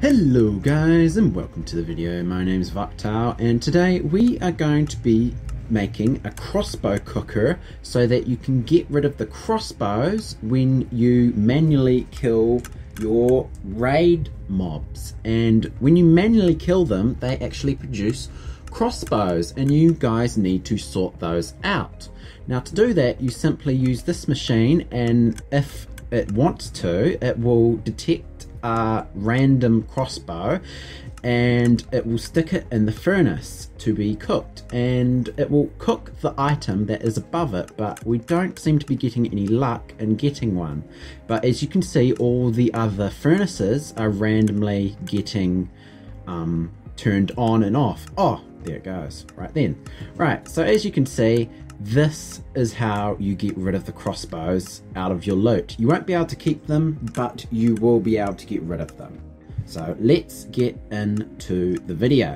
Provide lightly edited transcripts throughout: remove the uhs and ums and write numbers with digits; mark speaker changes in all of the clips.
Speaker 1: Hello guys and welcome to the video. My name is Vocktile and today we are going to be making a crossbow cooker so that you can get rid of the crossbows when you manually kill your raid mobs. And when you manually kill them, they actually produce crossbows and you guys need to sort those out. Now to do that, you simply use this machine, and if it wants to, it will detect a random crossbow and it will stick it in the furnace to be cooked, and it will cook the item that is above it, but we don't seem to be getting any luck in getting one. But as you can see, all the other furnaces are randomly getting turned on and off. Oh, there it goes, right then. Right, so as you can see, this is how you get rid of the crossbows out of your loot. You won't be able to keep them, but you will be able to get rid of them. So let's get into the video.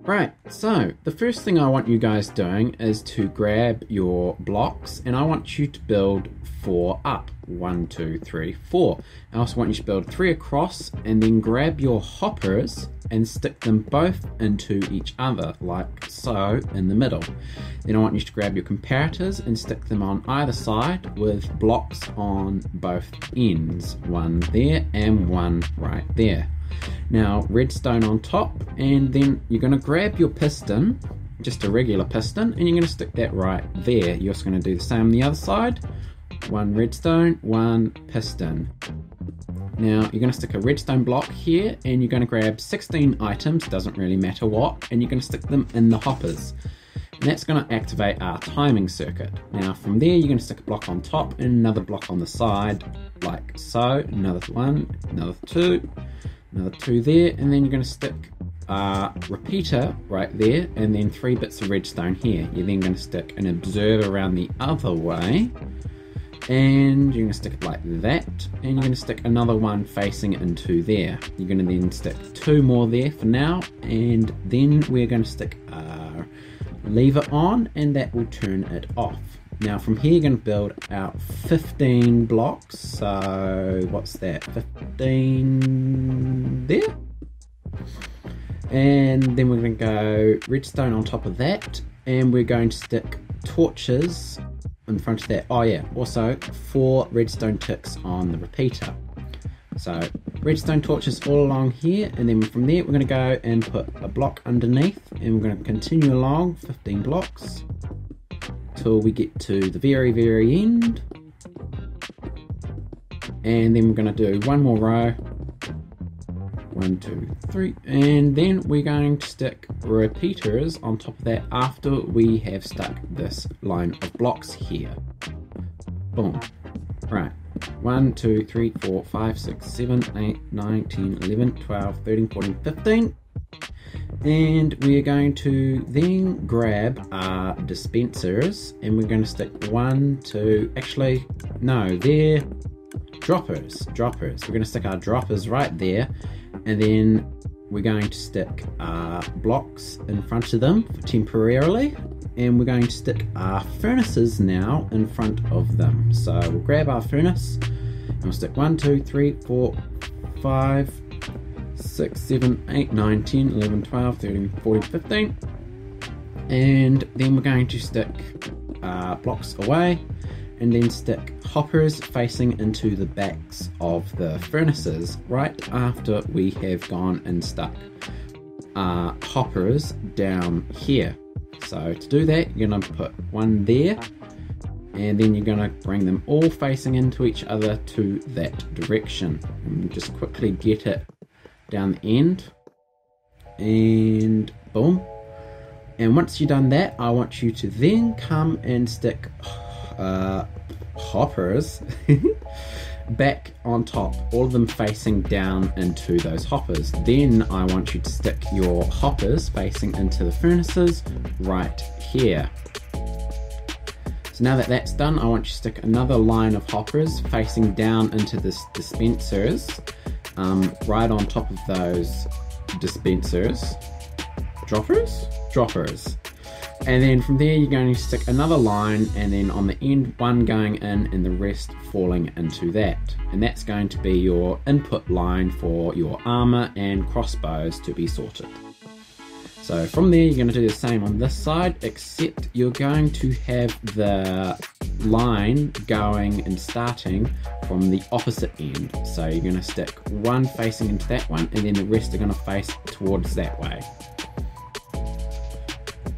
Speaker 1: Right, so the first thing I want you guys doing is to grab your blocks, and I want you to build 4 up. 1, 2, 3, 4. I also want you to build 3 across, and then grab your hoppers and stick them both into each other, like so, in the middle. Then I want you to grab your comparators and stick them on either side with blocks on both ends. One there and one right there. Now redstone on top, and then you're going to grab your piston, just a regular piston, and you're going to stick that right there. You're also going to do the same on the other side. 1 redstone, 1 piston. Now you're going to stick a redstone block here, and you're going to grab 16 items, doesn't really matter what, and you're going to stick them in the hoppers. And that's going to activate our timing circuit. Now from there you're going to stick a block on top and another block on the side, like so. Another 1, another 2, another 2 there, and then you're going to stick a repeater right there, and then 3 bits of redstone here. You're then going to stick an observer around the other way, and you're going to stick it like that, and you're going to stick another one facing into there. You're going to then stick 2 more there for now, and then we're going to stick a lever on, and that will turn it off. Now from here you're going to build out 15 blocks, so what's that, 15 there? And then we're going to go redstone on top of that, and we're going to stick torches in front of that. Oh yeah, also 4 redstone ticks on the repeater. So redstone torches all along here, and then from there we're going to go and put a block underneath, and we're going to continue along 15 blocks till we get to the very end, and then we're going to do 1 more row, 1, 2, 3, and then we're going to stick repeaters on top of that after we have stuck this line of blocks here. Boom. Right, 1, 2, 3, 4, 5, 6, 7, 8, 9, 10, 11, 12, 13, 14, 15. And we're going to then grab our dispensers, and we're going to stick 1, 2, actually, no, they're droppers. We're going to stick our droppers right there, and then we're going to stick blocks in front of them temporarily, and we're going to stick our furnaces now in front of them. So we'll grab our furnace, and we'll stick 1, 2, 3, 4, 5, 6, 7, 8, 9, 10, 11, 12, 13, 14, 15. And then we're going to stick blocks away, and then stick hoppers facing into the backs of the furnaces right after we have gone and stuck hoppers down here. So to do that, you're going to put 1 there, and then you're going to bring them all facing into each other to that direction, and just quickly get it down the end, and boom. And once you've done that, I want you to then come and stick hoppers back on top, all of them facing down into those hoppers. Then I want you to stick your hoppers facing into the furnaces right here. So now that that's done, I want you to stick another line of hoppers facing down into the dispensers, right on top of those dispensers. Droppers. And then from there you're going to stick another line, and then on the end one going in and the rest falling into that. And that's going to be your input line for your armor and crossbows to be sorted. So from there you're going to do the same on this side, except you're going to have the line going and starting from the opposite end. So you're going to stick one facing into that one, and then the rest are going to face towards that way.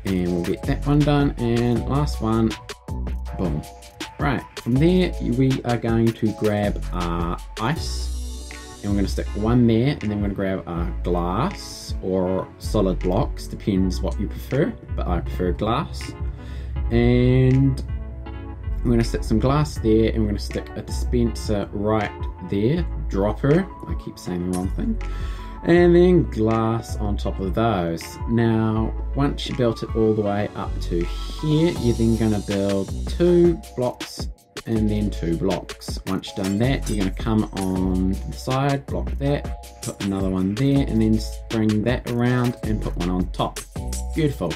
Speaker 1: And we'll get that one done, and last one, boom. Right, from there we are going to grab our ice, and we're going to stick one there, and then we're going to grab our glass or solid blocks, depends what you prefer, but I prefer glass. And we're going to stick some glass there, and we're going to stick a dispenser right there, dropper, I keep saying the wrong thing. And then glass on top of those. Now, once you built it all the way up to here, you're then going to build 2 blocks and then 2 blocks. Once you've done that, you're going to come on the side, block that, put another one there, and then bring that around and put one on top. Beautiful.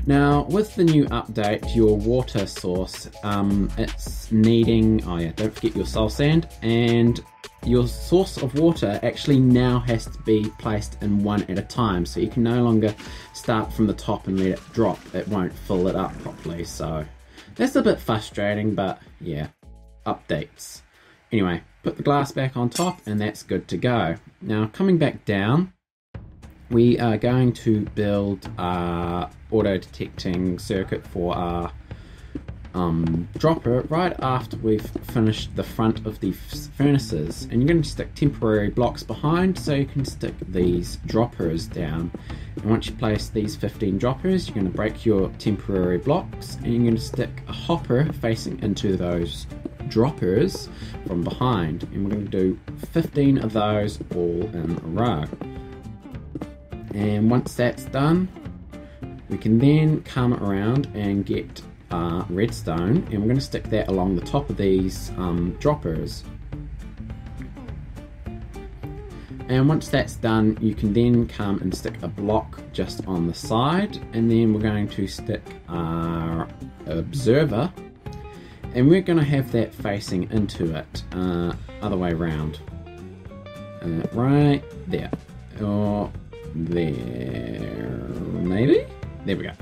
Speaker 1: Now, with the new update, your water source, it's needing, oh yeah, don't forget your soul sand, and your source of water actually now has to be placed in one at a time, so you can no longer start from the top and let it drop. It won't fill it up properly, so that's a bit frustrating, but yeah, updates. Anyway, put the glass back on top and that's good to go. Now coming back down, we are going to build our auto detecting circuit for our dropper right after we've finished the front of the furnaces, and you're going to stick temporary blocks behind so you can stick these droppers down. And once you place these 15 droppers, you're going to break your temporary blocks, and you're going to stick a hopper facing into those droppers from behind, and we're going to do 15 of those all in a row. And once that's done, we can then come around and get redstone, and we're going to stick that along the top of these droppers. And once that's done, you can then come and stick a block just on the side, and then we're going to stick our observer, and we're going to have that facing into it, other way around, right there, or there, maybe? There we go.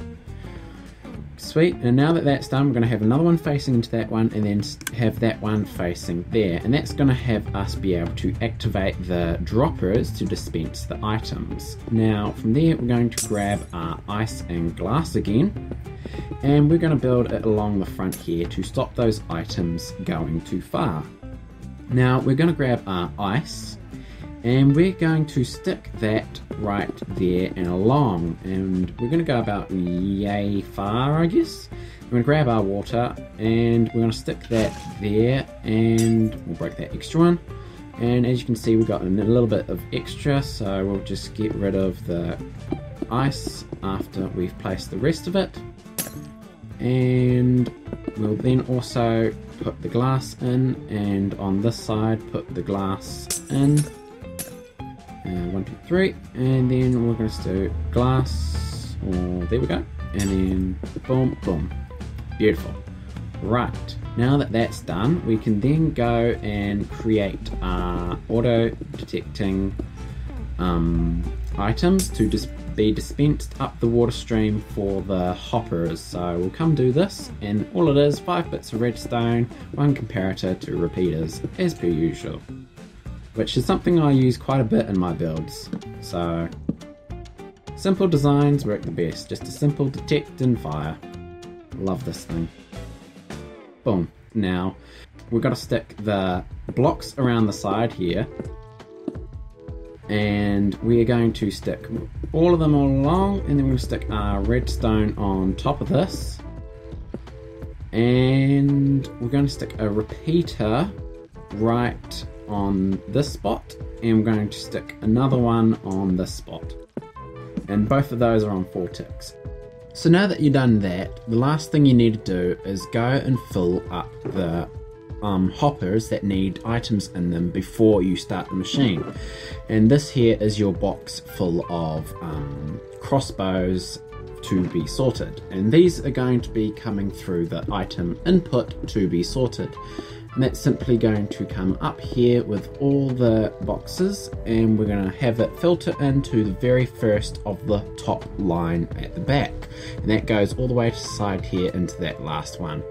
Speaker 1: Sweet, and now that that's done, we're going to have another one facing into that one, and then have that one facing there, and that's going to have us be able to activate the droppers to dispense the items. Now from there we're going to grab our ice and glass again, and we're going to build it along the front here to stop those items going too far. Now we're going to grab our ice, and we're going to stick that right there and along, and we're going to go about yay far, I guess. We're going to grab our water, and we're going to stick that there, and we'll break that extra one. And as you can see, we've got a little bit of extra, so we'll just get rid of the ice after we've placed the rest of it. And we'll then also put the glass in, and on this side put the glass in. 1, 2, 3, and then we're going to do glass, there we go, and then boom, boom. Beautiful. Right, now that that's done, we can then go and create auto detecting items to just be dispensed up the water stream for the hoppers. So we'll come do this, and all it is, 5 bits of redstone, 1 comparator, 2 repeaters, as per usual, which is something I use quite a bit in my builds. So simple designs work the best, just a simple detect and fire. Love this thing. Boom. Now we've got to stick the blocks around the side here, and we're going to stick all of them all along, and then we're going to stick our redstone on top of this, and we're going to stick a repeater right on this spot, and we're going to stick another one on this spot, and both of those are on 4 ticks. So now that you've done that, the last thing you need to do is go and fill up the hoppers that need items in them before you start the machine. And this here is your box full of crossbows to be sorted, and these are going to be coming through the item input to be sorted. And that's simply going to come up here with all the boxes, and we're going to have it filter into the very first of the top line at the back, and that goes all the way to the side here into that last one.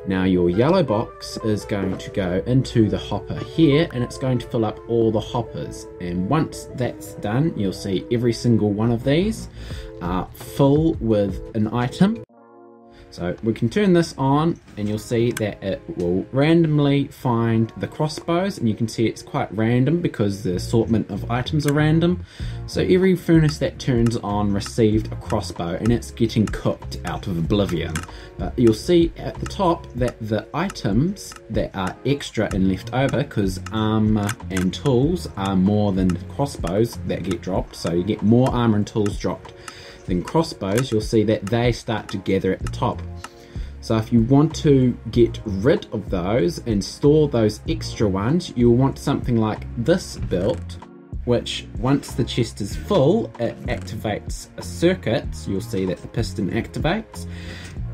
Speaker 1: Now your yellow box is going to go into the hopper here, and it's going to fill up all the hoppers, and once that's done you'll see every single one of these are full with an item. So we can turn this on and you'll see that it will randomly find the crossbows, and you can see it's quite random because the assortment of items are random. So every furnace that turns on received a crossbow, and it's getting cooked out of oblivion. But you'll see at the top that the items that are extra and left over, because armor and tools are more than crossbows that get dropped, so you get more armor and tools dropped than crossbows, you'll see that they start to gather at the top. So if you want to get rid of those and store those extra ones, you'll want something like this built, which once the chest is full, it activates a circuit. So you'll see that the piston activates,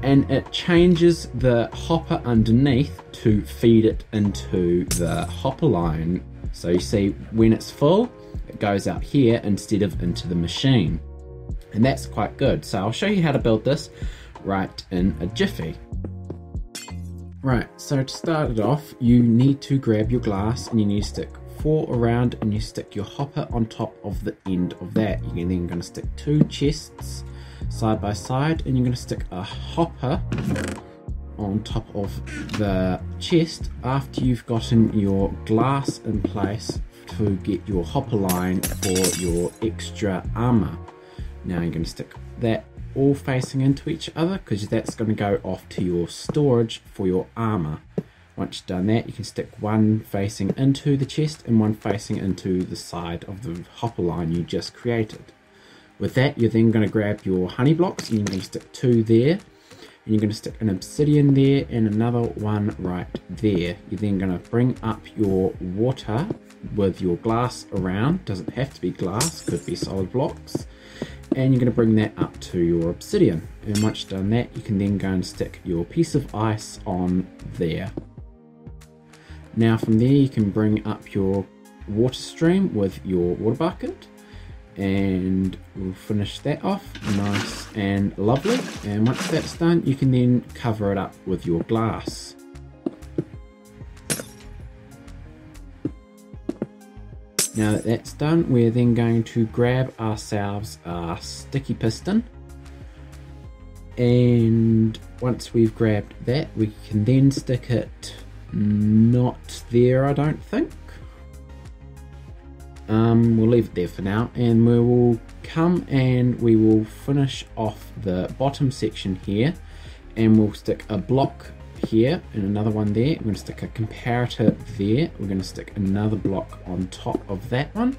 Speaker 1: and it changes the hopper underneath to feed it into the hopper line. So you see when it's full, it goes out here instead of into the machine. And that's quite good. So I'll show you how to build this right in a jiffy. Right, so to start it off, you need to grab your glass and you need to stick 4 around, and you stick your hopper on top of the end of that. You're then going to stick 2 chests side by side, and you're going to stick a hopper on top of the chest after you've gotten your glass in place to get your hopper line for your extra armor. Now you're going to stick that all facing into each other, because that's going to go off to your storage for your armor. Once you've done that, you can stick one facing into the chest and one facing into the side of the hopper line you just created. With that, you're then going to grab your honey blocks, and you're going to stick 2 there, and you're going to stick an obsidian there and another one right there. You're then going to bring up your water with your glass around. Doesn't have to be glass, could be solid blocks. And you're going to bring that up to your obsidian, and once you've done that, you can then go and stick your piece of ice on there. Now from there you can bring up your water stream with your water bucket, and we'll finish that off nice and lovely. And once that's done, you can then cover it up with your glass. Now that that's done, we're then going to grab ourselves a sticky piston, and once we've grabbed that, we can then stick it not there, I don't think. We'll leave it there for now, and we will come and we will finish off the bottom section here, and we'll stick a block here and another one there. We're going to stick a comparator there. We're going to stick another block on top of that one,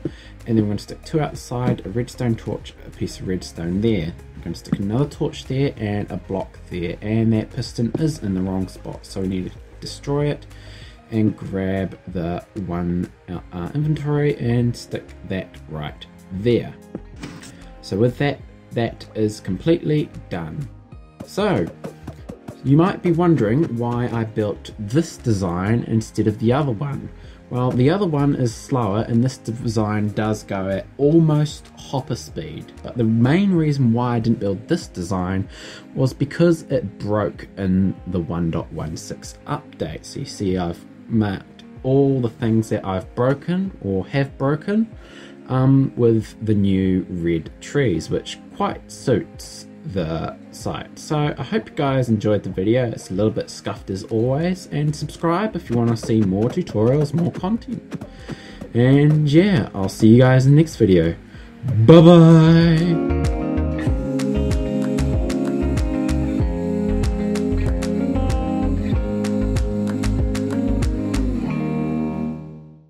Speaker 1: and then we're going to stick 2 outside, a redstone torch, a piece of redstone there. We're going to stick another torch there and a block there, and that piston is in the wrong spot, so we need to destroy it and grab the one out our inventory and stick that right there. So with that, that is completely done. So you might be wondering why I built this design instead of the other one. Well, the other one is slower, and this design does go at almost hopper speed. But the main reason why I didn't build this design was because it broke in the 1.16 update. So you see I've marked all the things that I've broken or have broken with the new red trees, which quite suits the site. So I hope you guys enjoyed the video. It's a little bit scuffed as always, and subscribe if you want to see more tutorials, more content. And yeah, I'll see you guys in the next video. Bye bye.